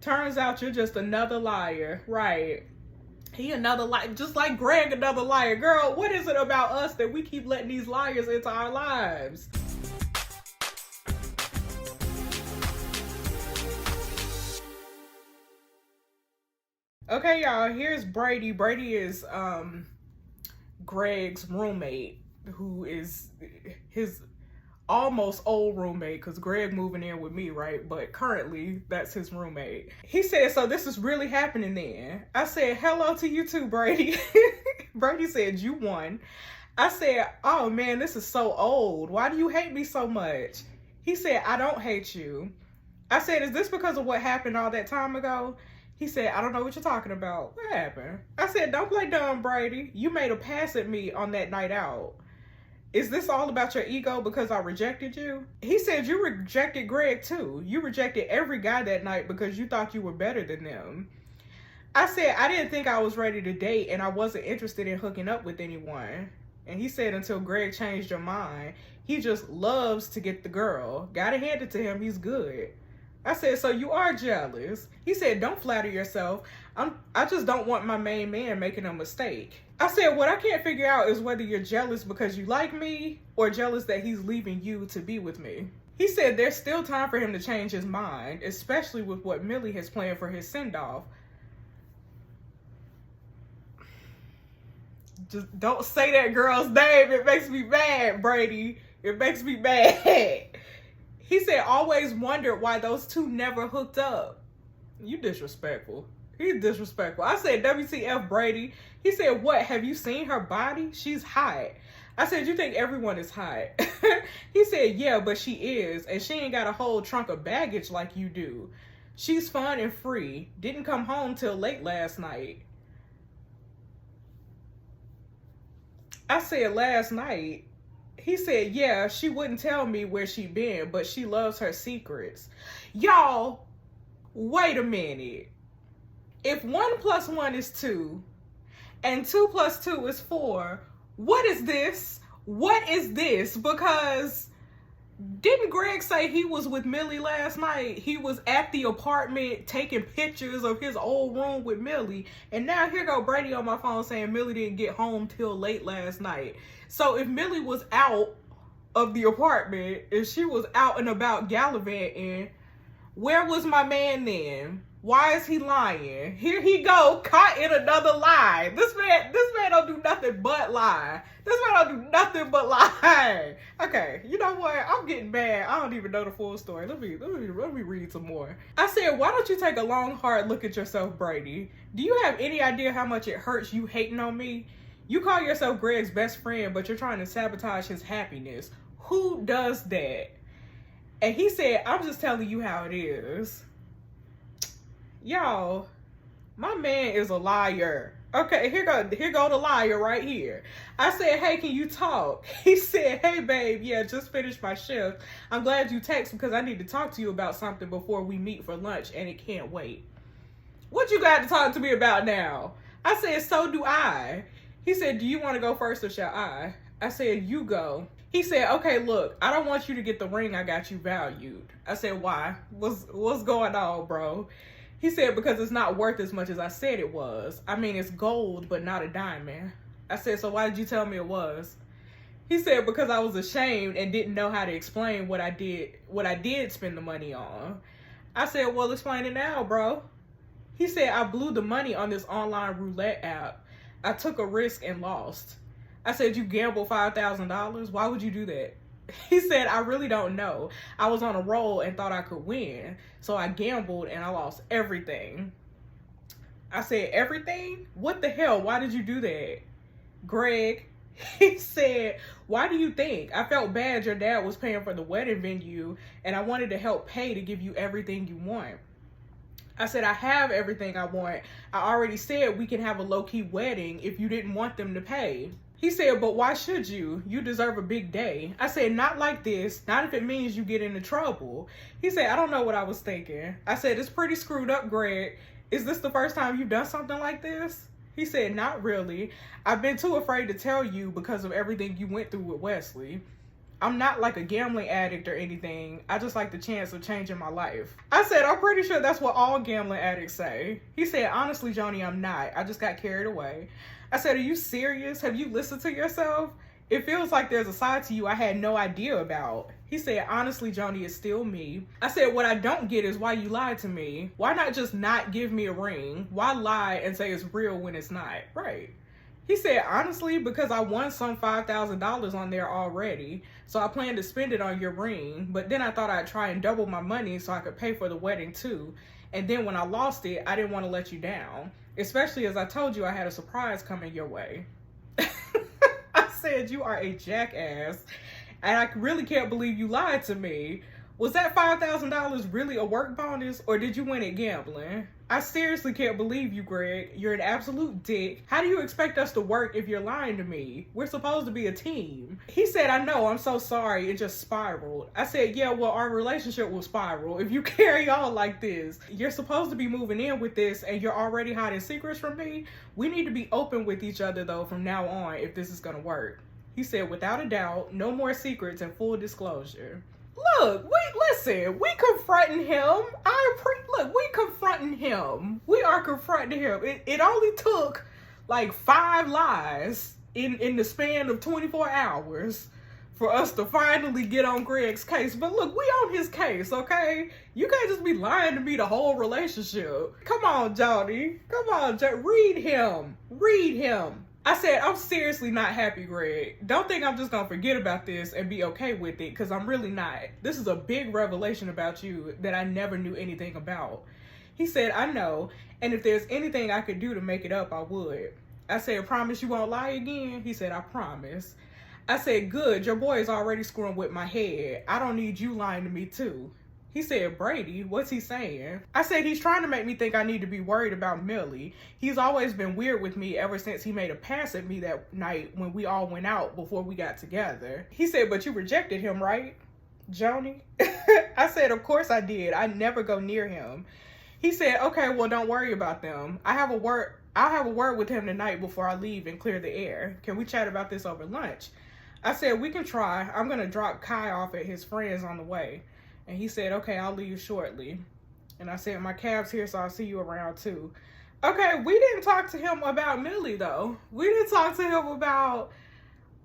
Turns out you're just another liar. Right. He another liar, just like Greg another liar. Girl, what is it about us that we keep letting these liars into our lives? Okay, y'all, here's Brady. Brady is Greg's roommate, who is his almost old roommate, because Greg moving in with me, right? But currently that's his roommate. He said, so this is really happening then? I said, hello to you too, Brady. Brady said, you won. I said, oh man, this is so old. Why do you hate me so much? He said, I don't hate you. I said, is this because of what happened all that time ago? He said, I don't know what you're talking about. What happened? I said, don't play dumb, Brady. You made a pass at me on that night out. Is this all about your ego because I rejected you? He said, you rejected Greg too. You rejected every guy that night because you thought you were better than them. I said, I didn't think I was ready to date and I wasn't interested in hooking up with anyone. And he said, until Greg changed your mind. He just loves to get the girl. Gotta hand it to him, he's good. I said, so you are jealous. He said, don't flatter yourself. I just don't want my main man making a mistake. I said, what I can't figure out is whether you're jealous because you like me or jealous that he's leaving you to be with me. He said there's still time for him to change his mind, especially with what Millie has planned for his send-off. Just don't say that girl's name. It makes me mad, Brady. It makes me mad. He said, always wondered why those two never hooked up. You disrespectful. He's disrespectful. I said, WTF, Brady. He said, what? Have you seen her body? She's hot. I said, you think everyone is hot? He said, yeah, but she is. And she ain't got a whole trunk of baggage like you do. She's fun and free. Didn't come home till late last night. I said, last night? He said, yeah, she wouldn't tell me where she been, but she loves her secrets. Y'all, wait a minute. If 1 + 1 is 2 and 2 + 2 is 4, what is this? What is this? Because didn't Greg say he was with Millie last night? He was at the apartment taking pictures of his old room with Millie. And now here go Brady on my phone saying Millie didn't get home till late last night. So if Millie was out of the apartment, if she was out and about gallivanting, where was my man then? Why is he lying? Here he go, caught in another lie. This man don't do nothing but lie. This man don't do nothing but lie. Okay, you know what? I'm getting mad. I don't even know the full story. Let me read some more. I said, why don't you take a long, hard look at yourself, Brady? Do you have any idea how much it hurts you hating on me? You call yourself Greg's best friend, but you're trying to sabotage his happiness. Who does that? And he said, I'm just telling you how it is. Y'all, my man is a liar. Okay, here go the liar right here. I said, hey, can you talk? He said, hey, babe, yeah, just finished my shift. I'm glad you texted because I need to talk to you about something before we meet for lunch, and it can't wait. What you got to talk to me about now? I said, so do I. He said, do you want to go first or shall I? I said, you go. He said, okay, look, I don't want you to get the ring I got you valued. I said, why? What's going on, bro? He said, because it's not worth as much as I said it was. I mean, it's gold, but not a diamond. I said, so why did you tell me it was? He said, because I was ashamed and didn't know how to explain what I did spend the money on. I said, well, explain it now, bro. He said, I blew the money on this online roulette app. I took a risk and lost. I said, you gambled $5,000? Why would you do that? He said, I really don't know. I was on a roll and thought I could win. So I gambled and I lost everything. I said, everything? What the hell? Why did you do that? Greg, he said, why do you think? I felt bad your dad was paying for the wedding venue and I wanted to help pay to give you everything you want. I said, I have everything I want. I already said we can have a low-key wedding if you didn't want them to pay. He said, but why should you? You deserve a big day. I said, not like this. Not if it means you get into trouble. He said, I don't know what I was thinking. I said, it's pretty screwed up, Greg. Is this the first time you've done something like this? He said, not really. I've been too afraid to tell you because of everything you went through with Wesley. I'm not like a gambling addict or anything. I just like the chance of changing my life. I said, I'm pretty sure that's what all gambling addicts say. He said, honestly, Joni, I'm not. I just got carried away. I said, are you serious? Have you listened to yourself? It feels like there's a side to you I had no idea about. He said, honestly, Joni, it's still me. I said, what I don't get is why you lied to me. Why not just not give me a ring? Why lie and say it's real when it's not? Right. He said, honestly, because I won some $5,000 on there already, so I planned to spend it on your ring, but then I thought I'd try and double my money so I could pay for the wedding too. And then when I lost it, I didn't want to let you down, especially as I told you I had a surprise coming your way. I said, you are a jackass, and I really can't believe you lied to me. Was that $5,000 really a work bonus, or did you win at gambling? I seriously can't believe you, Greg. You're an absolute dick. How do you expect us to work if you're lying to me? We're supposed to be a team. He said, I know, I'm so sorry. It just spiraled. I said, yeah, well, our relationship will spiral if you carry on like this. You're supposed to be moving in with this, and you're already hiding secrets from me. We need to be open with each other, though, from now on, if this is gonna work. He said, without a doubt, no more secrets and full disclosure. Look, we confronting him. We confronting him. We are confronting him. It only took like 5 lies in the span of 24 hours for us to finally get on Greg's case. But look, we on his case, okay? You can't just be lying to me the whole relationship. Come on, Joni. Come on, read him. Read him. I said, I'm seriously not happy, Greg. Don't think I'm just gonna forget about this and be okay with it, because I'm really not. This is a big revelation about you that I never knew anything about. He said, I know, and if there's anything I could do to make it up, I would. I said, promise you won't lie again? He said, I promise. I said, good, your boy is already screwing with my head. I don't need you lying to me too. He said, Brady, what's he saying? I said, he's trying to make me think I need to be worried about Millie. He's always been weird with me ever since he made a pass at me that night when we all went out before we got together. He said, but you rejected him, right, Joni? I said, of course I did. I never go near him. He said, okay, well, don't worry about them. I'll have a word with him tonight before I leave and clear the air. Can we chat about this over lunch? I said, we can try. I'm going to drop Kai off at his friend's on the way. And he said, okay, I'll leave shortly. And I said, my cab's here, so I'll see you around too. Okay, we didn't talk to him about Millie, though. We didn't talk to him about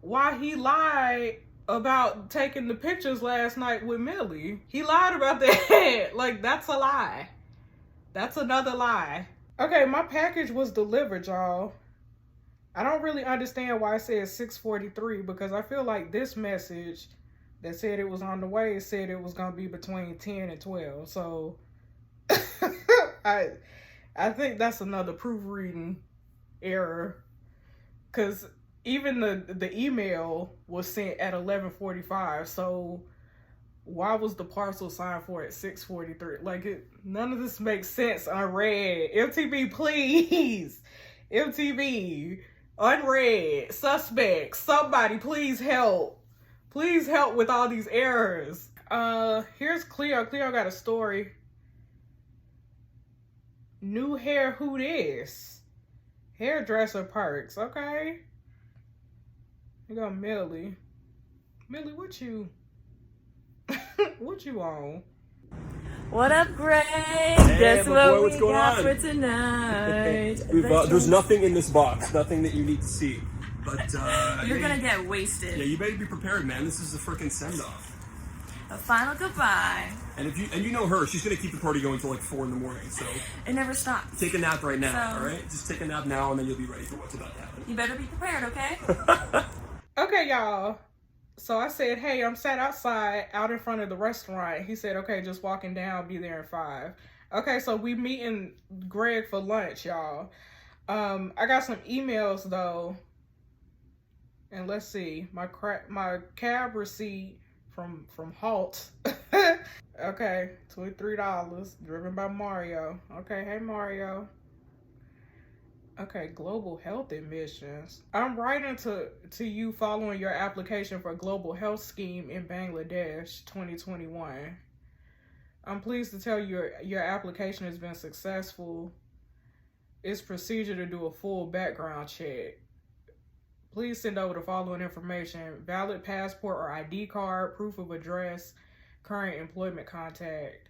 why he lied about taking the pictures last night with Millie. He lied about that. Like, that's a lie. That's another lie. Okay, my package was delivered, y'all. I don't really understand why it says 6:43, because I feel like this message that said it was on the way said it was going to be between 10 and 12. So I think that's another proofreading error, because even the email was sent at 11:45. So why was the parcel signed for at 6:43? Like, none of this makes sense. Unread. MTV, please. MTV, Unread, suspects, somebody please help. Please help with all these errors. Here's Cleo. Cleo got a story. New hair, who this? Hairdresser perks, okay. You got Millie. Millie, what you what you on? What up, Greg? Hey, Guess my what boy, we what's going got on? for tonight? There's nothing in this box, nothing that you need to see. But You're hey, gonna get wasted. Yeah, you better be prepared, man. This is a freaking send-off. A final goodbye. And you know her, she's gonna keep the party going till like 4 in the morning. So It never stops. take a nap right now, So- all right? Just take a nap now, and then you'll be ready for what's about to happen. You better be prepared, okay? Okay, y'all. So I said, hey, I'm sat outside out in front of the restaurant. He said, okay, just walking down, be there in 5. Okay, so we meeting Greg for lunch, y'all. I got some emails though. And let's see, my cab receipt from Halt. Okay, $23, driven by Mario. Okay, hey Mario. Okay, global health admissions. I'm writing to you following your application for global health scheme in Bangladesh 2021. I'm pleased to tell you your application has been successful. It's procedure to do a full background check. Please send over the following information: valid passport or ID card, proof of address, current employment contract.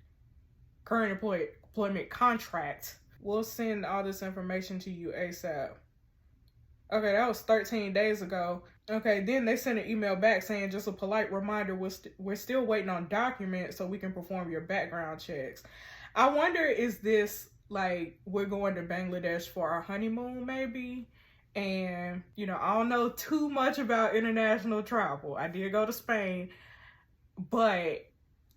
We'll send all this information to you ASAP. Okay, that was 13 days ago. Okay, then they sent an email back saying, just a polite reminder, we're still waiting on documents so we can perform your background checks. I wonder, is this like we're going to Bangladesh for our honeymoon maybe? And, you know, I don't know too much about international travel. I did go to Spain, but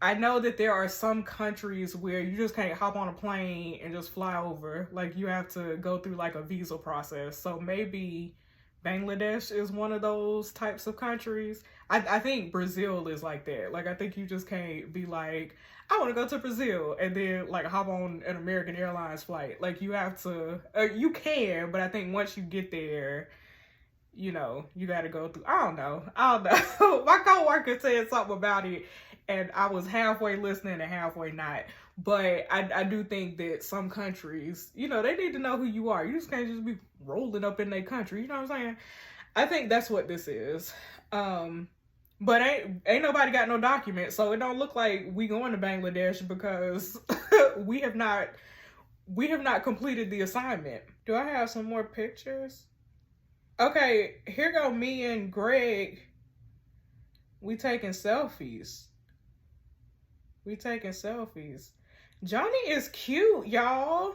I know that there are some countries where you just can't hop on a plane and just fly over. Like, you have to go through like a visa process. So maybe Bangladesh is one of those types of countries. I think Brazil is like that. Like, I think you just can't be like, I want to go to Brazil and then like hop on an American Airlines flight. Like, you have to, you can, but I think once you get there, you know, you got to go through, I don't know. My coworker said something about it and I was halfway listening and halfway not. But I do think that some countries, you know, they need to know who you are. You just can't just be rolling up in their country. You know what I'm saying? I think that's what this is. But ain't nobody got no documents, so it don't look like we going to Bangladesh because we have not completed the assignment. Do I have some more pictures? Okay, here go me and Greg. We taking selfies. Johnny is cute, y'all.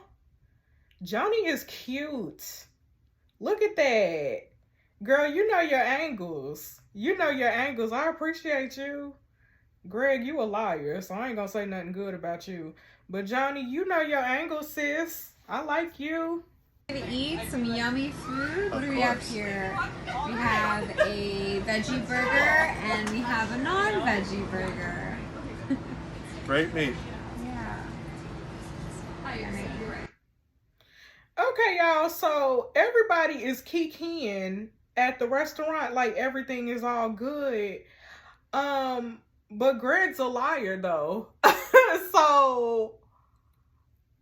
Johnny is cute. Look at that. Girl, you know your angles. I appreciate you. Greg, you a liar, so I ain't gonna say nothing good about you. But Johnny, you know your angles, sis. I like you. We're gonna eat some yummy food. What do we have here? We have a veggie burger and we have a non-veggie burger. Great meat. Yeah. Okay, y'all, so everybody is kikiing at the restaurant like everything is all good. But Greg's a liar though. So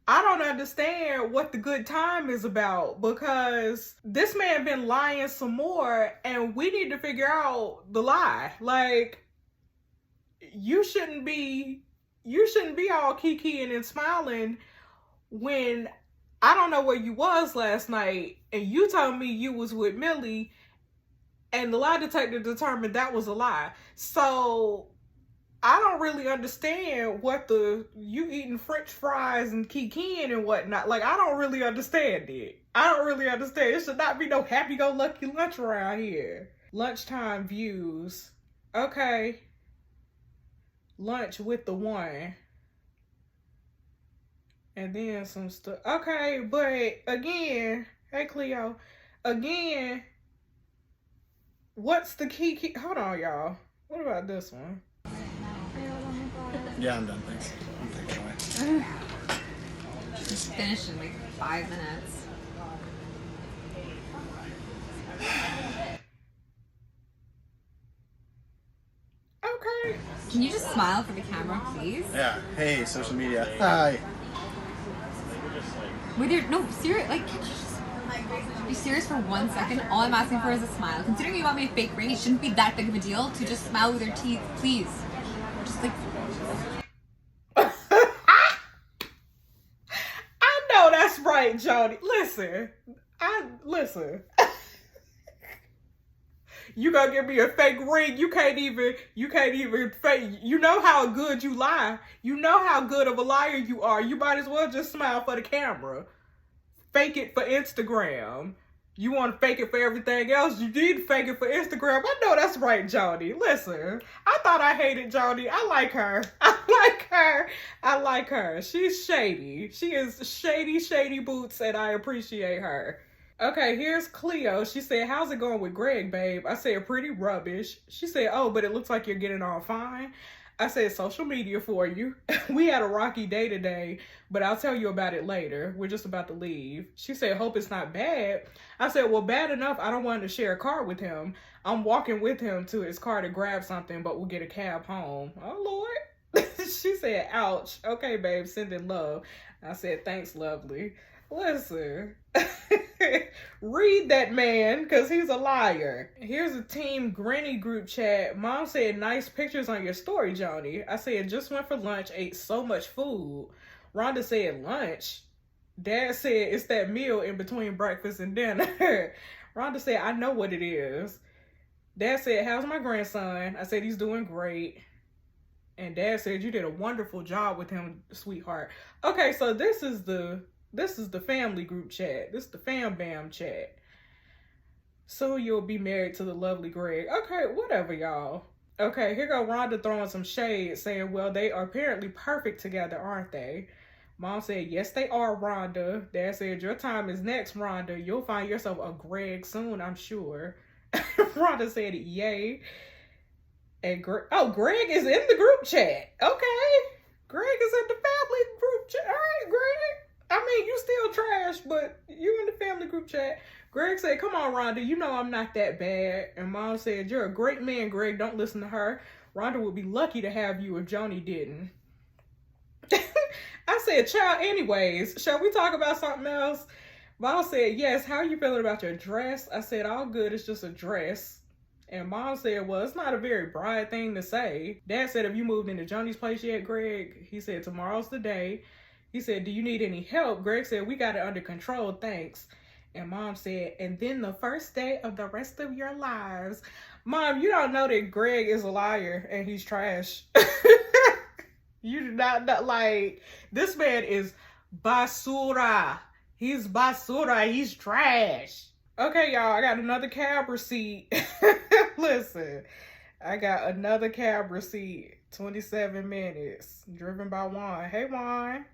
I don't understand what the good time is about, because this man been lying some more and we need to figure out the lie. Like, you shouldn't be all kikiing and smiling when I don't know where you was last night and you told me you was with Millie and the lie detector determined that was a lie. So I don't really understand what you eating French fries and kikiing and whatnot. Like, I don't really understand it. It should not be no happy-go-lucky lunch around here. Lunchtime views. Okay. Lunch with the one. And then some stuff. Okay, but again, hey Cleo, again, what's the key? Hold on, y'all. What about this one? Yeah, I'm done, thanks. I'm taking it away. Just finished in like 5 minutes. Okay. Can you just smile for the camera, please? Yeah, hey, social media. Hi. With your, no, serious, like, can you just be serious for 1 second? All I'm asking for is a smile. Considering you want me to fake rain, it shouldn't be that big of a deal to just smile with your teeth, please. Just like... I know that's right, Jody. Listen. You gonna give me a fake ring? You can't even fake. You know how good you lie. You know how good of a liar you are. You might as well just smile for the camera. Fake it for Instagram. You want to fake it for everything else? You need to fake it for Instagram. I know that's right, Jody. Listen, I thought I hated Jody. I like her. I like her. She's shady. She is shady boots, and I appreciate her. Okay, here's Cleo. She said, how's it going with Greg, babe? I said, pretty rubbish. She said, oh, but it looks like you're getting on fine. I said, social media for you. We had a rocky day today, but I'll tell you about it later. We're just about to leave. She said, hope it's not bad. I said, well, bad enough. I don't want to share a car with him. I'm walking with him to his car to grab something, but we'll get a cab home. Oh, Lord. She said, ouch. Okay, babe, sending love. I said, thanks, lovely. Listen. Read that man, because he's a liar. Here's a Team Granny group chat. Mom said, nice pictures on your story, Joni. I said, just went for lunch, ate so much food. Rhonda said, lunch? Dad said, it's that meal in between breakfast and dinner. Rhonda said, I know what it is. Dad said, how's my grandson? I said, he's doing great. And Dad said, you did a wonderful job with him, sweetheart. Okay, so this is the family group chat. This is the fam bam chat. So you'll be married to the lovely Greg. Okay, whatever, y'all. Okay, here go Rhonda throwing some shade, saying, well, they are apparently perfect together, aren't they? Mom said, yes, they are, Rhonda. Dad said, your time is next, Rhonda. You'll find yourself a Greg soon, I'm sure. Rhonda said, yay. And Greg is in the group chat. Okay. Greg is in the family group chat. All right, Greg. I mean, you still trash, but you in the family group chat. Greg said, come on, Rhonda. You know I'm not that bad. And Mom said, you're a great man, Greg. Don't listen to her. Rhonda would be lucky to have you if Joni didn't. I said, child, anyways, shall we talk about something else? Mom said, yes, how are you feeling about your dress? I said, all good, it's just a dress. And Mom said, well, it's not a very bride thing to say. Dad said, have you moved into Joni's place yet, Greg? He said, tomorrow's the day. He said, do you need any help? Greg said, we got it under control, thanks. And Mom said, and then the first day of the rest of your lives. Mom, you don't know that Greg is a liar and he's trash. You do not know, like, this man is basura. He's basura. He's trash. Okay, y'all, I got another cab receipt. Listen, I got another cab receipt. 27 minutes. Driven by Juan. Hey, Juan.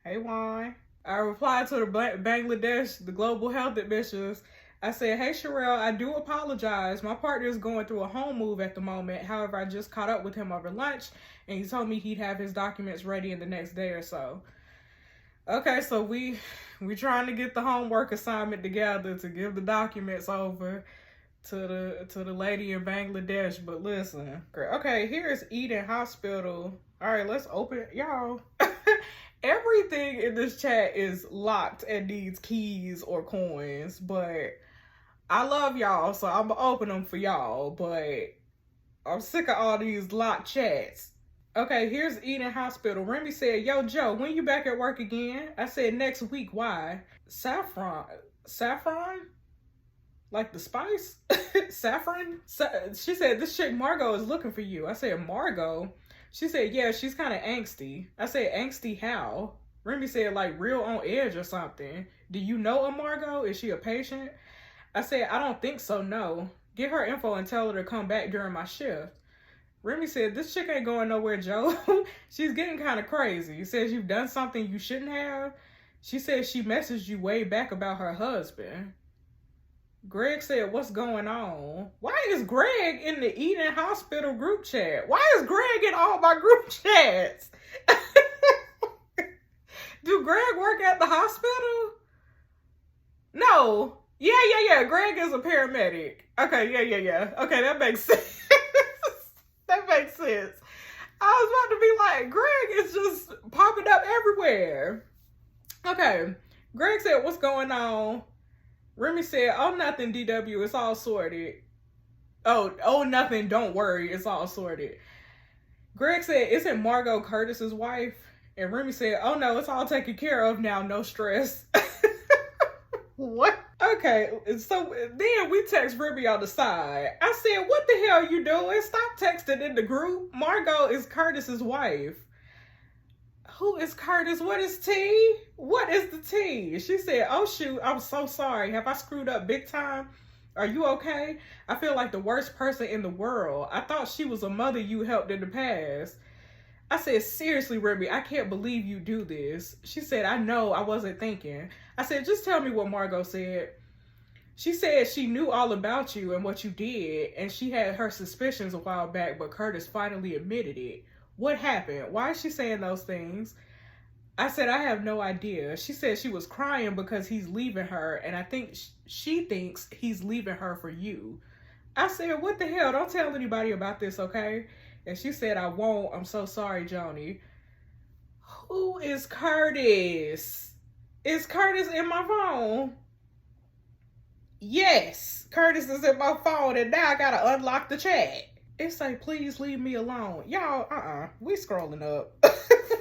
Hey, Juan. I replied to the Bangladesh, the global health admissions. I said, hey, Sherelle, I do apologize. My partner is going through a home move at the moment. However, I just caught up with him over lunch, and he told me he'd have his documents ready in the next day or so. Okay, so we trying to get the homework assignment together to give the documents over to the lady in Bangladesh. But listen, okay, here's Eden Hospital. All right, let's open it, y'all. Everything in this chat is locked and needs keys or coins, but I love y'all, so I'm gonna open them for y'all, but I'm sick of all these locked chats. Okay, here's Eden Hospital. Remy said, yo, Joe, when you back at work again? I said, next week. Why? Saffron? Like the spice? Saffron? She said, this chick Margot is looking for you. I said, Margot? She said, yeah, she's kind of angsty. I said, angsty how? Remy said, like real on edge or something. Do you know a Margot? Is she a patient? I said, I don't think so, no. Get her info and tell her to come back during my shift. Remy said, this chick ain't going nowhere, Joe. She's getting kind of crazy. Says you've done something you shouldn't have. She said she messaged you way back about her husband. Greg said, what's going on? Why is Greg in the Eden Hospital group chat? Why is Greg in all my group chats? Do Greg work at the hospital? No. Yeah. Greg is a paramedic. Okay, yeah. Okay, that makes sense. That makes sense. I was about to be like, Greg is just popping up everywhere. Okay. Greg said, what's going on? Remy said, oh, nothing, DW. It's all sorted. Oh, nothing. Don't worry. It's all sorted. Greg said, isn't Margot Curtis's wife? And Remy said, oh, no, it's all taken care of now. No stress. What? Okay, so then we text Remy on the side. I said, what the hell you doing? Stop texting in the group. Margot is Curtis's wife. Who is Curtis? What is T? What is the T? She said, oh shoot, I'm so sorry. Have I screwed up big time? Are you okay? I feel like the worst person in the world. I thought she was a mother you helped in the past. I said, seriously, Remy, I can't believe you do this. She said, I know, I wasn't thinking. I said, just tell me what Margot said. She said she knew all about you and what you did, and she had her suspicions a while back, but Curtis finally admitted it. What happened? Why is she saying those things? I said, I have no idea. She said she was crying because he's leaving her, and I think she thinks he's leaving her for you. I said, what the hell? Don't tell anybody about this, okay? And she said, I won't. I'm so sorry, Joni. Who is Curtis? Is Curtis in my phone? Yes, Curtis is in my phone and now I gotta unlock the chat. It say, please leave me alone. Y'all, we scrolling up.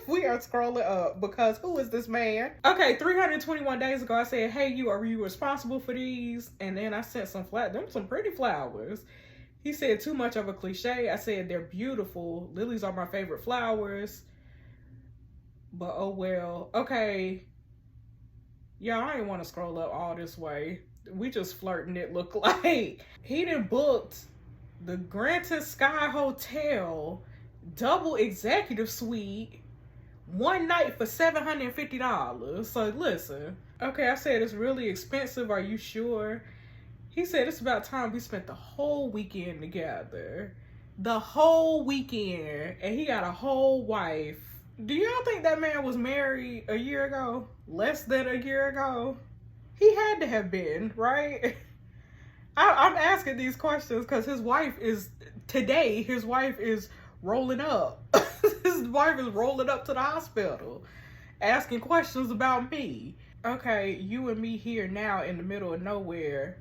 We are scrolling up because who is this man? Okay, 321 days ago, I said, hey, are you responsible for these? And then I sent some pretty flowers. He said, too much of a cliche. I said, they're beautiful. Lilies are my favorite flowers. But oh well. Okay. Y'all, I didn't want to scroll up all this way. We just flirting, it looked like. He done booked the Granton Sky Hotel double executive suite one night for $750. So listen. Okay, I said it's really expensive. Are you sure? He said it's about time we spent the whole weekend together. The whole weekend. And he got a whole wife. Do y'all think that man was married a year ago? Less than a year ago? He had to have been, right? I'm asking these questions because his wife is rolling up. His wife is rolling up to the hospital, asking questions about me. Okay, you and me here now in the middle of nowhere.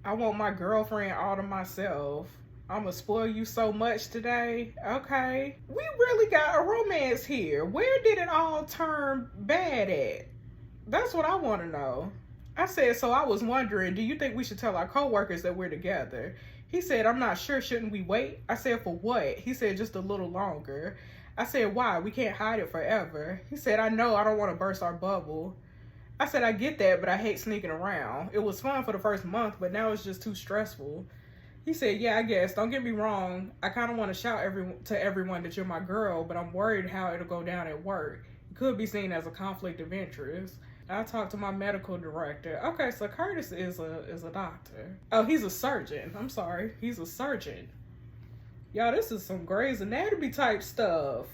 I want my girlfriend all to myself. I'm gonna spoil you so much today. Okay. We really got a romance here. Where did it all turn bad at? That's what I want to know. I said, so I was wondering, do you think we should tell our coworkers that we're together? He said, I'm not sure. Shouldn't we wait? I said, for what? He said, just a little longer. I said, why? We can't hide it forever. He said, I know. I don't want to burst our bubble. I said, I get that, but I hate sneaking around. It was fun for the first month, but now it's just too stressful. He said, yeah, I guess. Don't get me wrong. I kind of want to shout to everyone that you're my girl, but I'm worried how it'll go down at work. It could be seen as a conflict of interest. I talked to my medical director. Okay, so Curtis is a doctor. Oh, he's a surgeon. I'm sorry. He's a surgeon. Y'all, this is some Grey's Anatomy type stuff.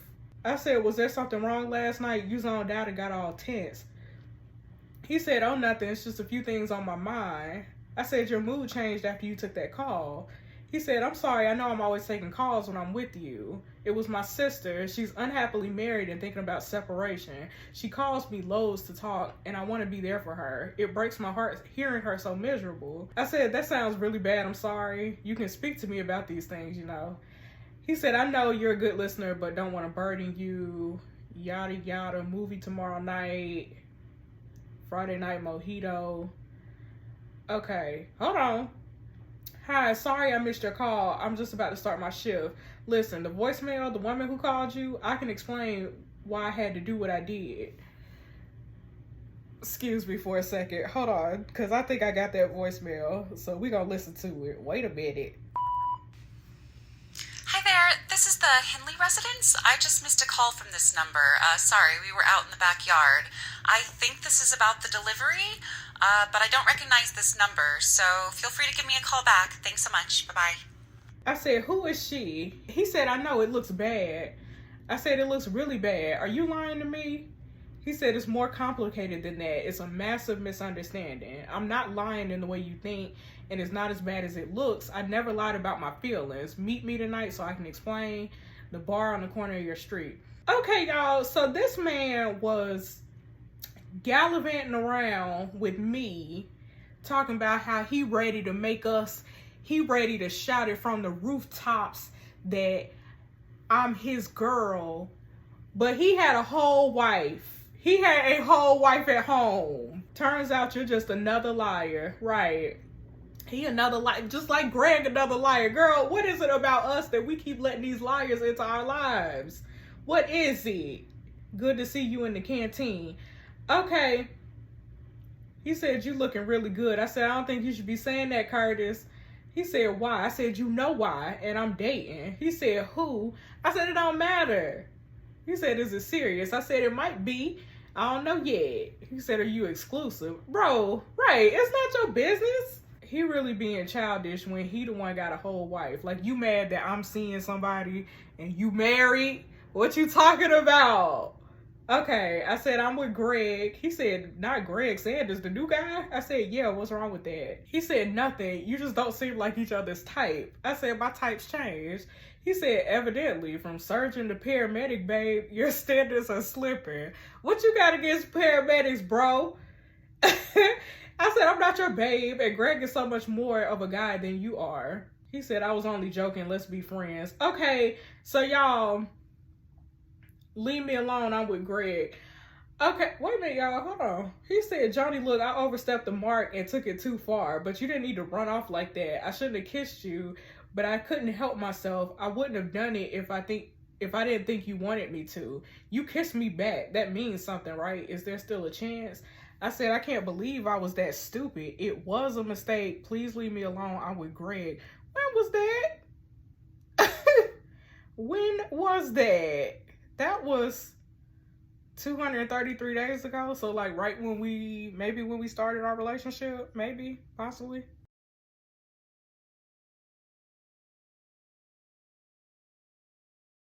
I said, was there something wrong last night? You zoned out and got all tense. He said, oh, nothing. It's just a few things on my mind. I said, your mood changed after you took that call. He said, I'm sorry. I know I'm always taking calls when I'm with you. It was my sister. She's unhappily married and thinking about separation. She calls me loads to talk, and I want to be there for her. It breaks my heart hearing her so miserable. I said, that sounds really bad. I'm sorry. You can speak to me about these things, you know. He said, I know you're a good listener, but don't want to burden you. Yada, yada. Movie tomorrow night. Friday night mojito. Okay, hold on. Hi, sorry I missed your call. I'm just about to start my shift. Listen, the voicemail, the woman who called you, I can explain why I had to do what I did. Excuse me for a second. Hold on, because I think I got that voicemail. So we're going to listen to it. Wait a minute. Hi there, this is the Henley residence. I just missed a call from this number. Sorry, we were out in the backyard. I think this is about the delivery, but I don't recognize this number, so feel free to give me a call back. Thanks so much. Bye-bye. I said, who is she? He said, I know it looks bad. I said, it looks really bad. Are you lying to me? He said, it's more complicated than that. It's a massive misunderstanding. I'm not lying in the way you think, and it's not as bad as it looks. I never lied about my feelings. Meet me tonight so I can explain. The bar on the corner of your street. Okay, y'all. So this man was gallivanting around with me, talking about how he ready to shout it from the rooftops that I'm his girl. But he had a whole wife. He had a whole wife at home. Turns out you're just another liar. Right. He another liar. Just like Greg, another liar. Girl, what is it about us that we keep letting these liars into our lives? What is it? Good to see you in the canteen. Okay. He said, you looking really good. I said, I don't think you should be saying that, Curtis. He said, why? I said, you know why, and I'm dating. He said, who? I said, it don't matter. He said, is it serious? I said, it might be. I don't know yet. He said, are you exclusive? Bro, right, it's not your business. He really being childish when he the one got a whole wife. Like, you mad that I'm seeing somebody and you married? What you talking about? Okay, I said, I'm with Greg. He said, not Greg Sanders, the new guy? I said, yeah, what's wrong with that? He said, nothing. You just don't seem like each other's type. I said, my type's changed. He said, evidently, from surgeon to paramedic, babe, your standards are slipping. What you got against paramedics, bro? I I said, I'm not your babe, and Greg is so much more of a guy than you are. He said, I was only joking, let's be friends. Okay, so y'all, leave me alone, I'm with Greg. Okay, wait a minute, y'all, hold on. He said, Joni, look, I overstepped the mark and took it too far, but you didn't need to run off like that. I shouldn't have kissed you, but I couldn't help myself. I wouldn't have done it if I didn't think you wanted me to. You kissed me back. That means something, right? Is there still a chance? I said, I can't believe I was that stupid. It was a mistake. Please leave me alone. I'm with Greg. When was that? When was that? That was 233 days ago. So like right when we started our relationship, maybe, possibly.